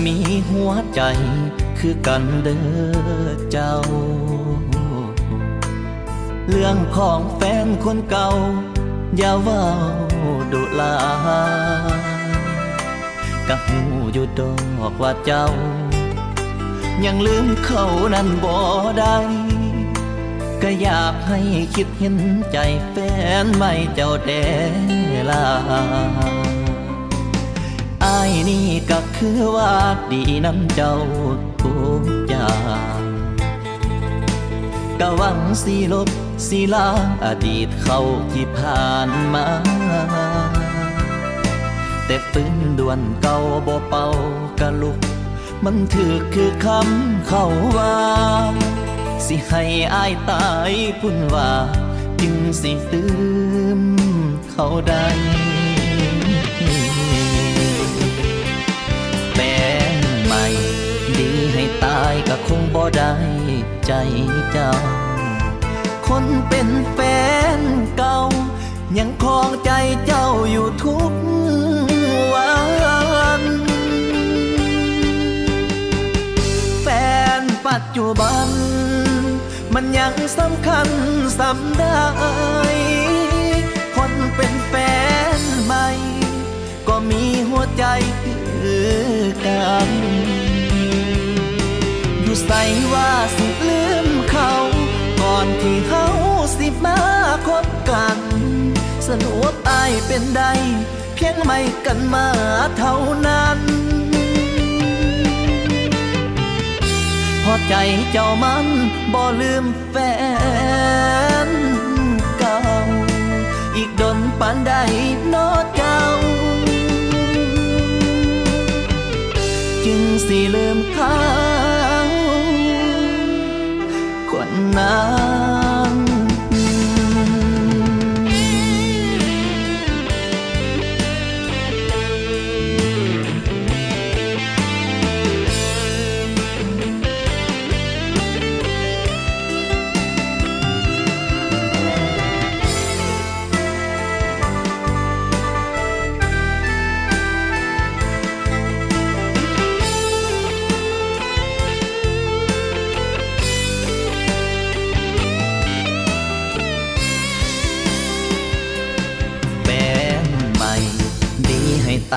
มีหัวใจคือกันเด้อเจ้าเรื่องของแฟนคนเก่าอย่าเว้าดุลากับหูอยู่ดอกว่าเจ้ายังลืมเขานั้นบ่ได้ก็อยากให้คิดเห็นใจแฟนไม่เจ้าแด่ลาอายนี่ก็คือว่าดีน้ำเจ้าทุกอย่างก็หวังสิลบสิล้างอดีตเขาที่ผ่านมาแต่ฟื้นด่วนเก่าบ่เป่ากะลุกมันถือคือคำเขาว่าสิให้อายตายพุ่นว่าจึงสิลืมเขาได้แฟนใหม่ดีให้ตายก็คงบ่ได้ใจเจ้าคนเป็นแฟนเก่ายังครองใจเจ้าอยู่ทุกวันแฟนปัจจุบันมันยังสำคัญสำได้คนเป็นแฟนใหม่ก็มีหัวใจคือกันอยู่ใส่ว่าสิลืมเขาก่อนที่เขาสิมาคบกันสรุปอายเป็นใดเพียงไม่กันมาเท่านั้นพอใจเจ้ามันบ่ลืมแฟนเก่าอีกดนปานใดนอเจ้าจึงสิลืมเขาคนนั้น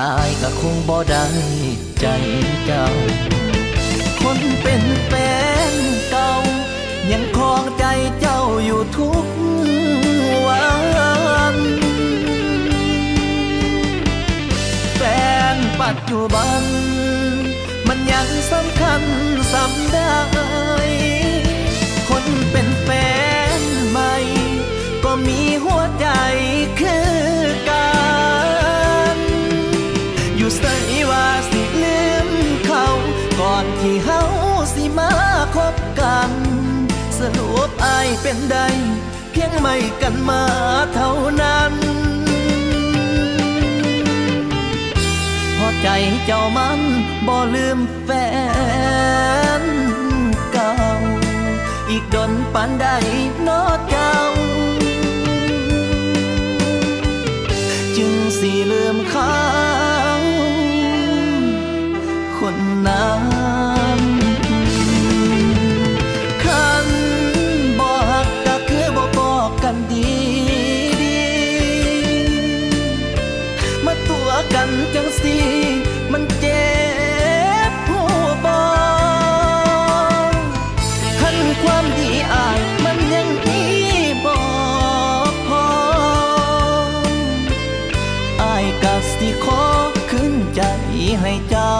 ตายก็คงบ่ได้ใจเจ้าคนเป็นแฟนเก่ายังครองใจเจ้าอยู่ทุกวันแฟนปัจจุบันมันยังสำคัญสำได้คนเป็นแฟนใหม่ก็มีหัวใจคือกันอยู่ใส่ว่าสิลืมเขาก่อนที่เขาสิมาคบกันสรุปอายเป็นใดเพียงไม่กันมาเท่านั้นพอใจเจ้ามันบ่ลืมแฟนเก่าอีกดนปานใดนอเจ้าจึงสิลืมเขาคนนั้นคันบ่ฮักก็คือบ่บอกกันดีมาตัวกันจังสิมันเจ็บหัวบ่คันความดีอายมันยังมีบ่พออายก็สิขอคืนใจให้เจ้า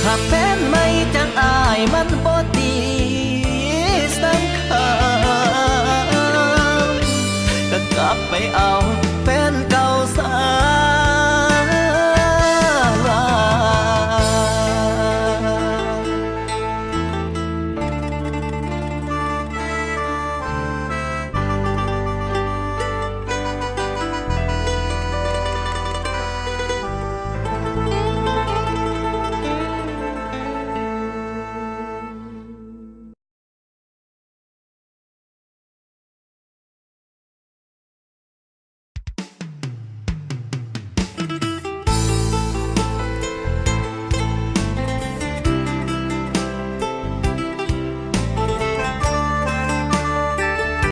หากแฟนไม่จังอายมันบ่ตีสำคัญก็กลับไปเอา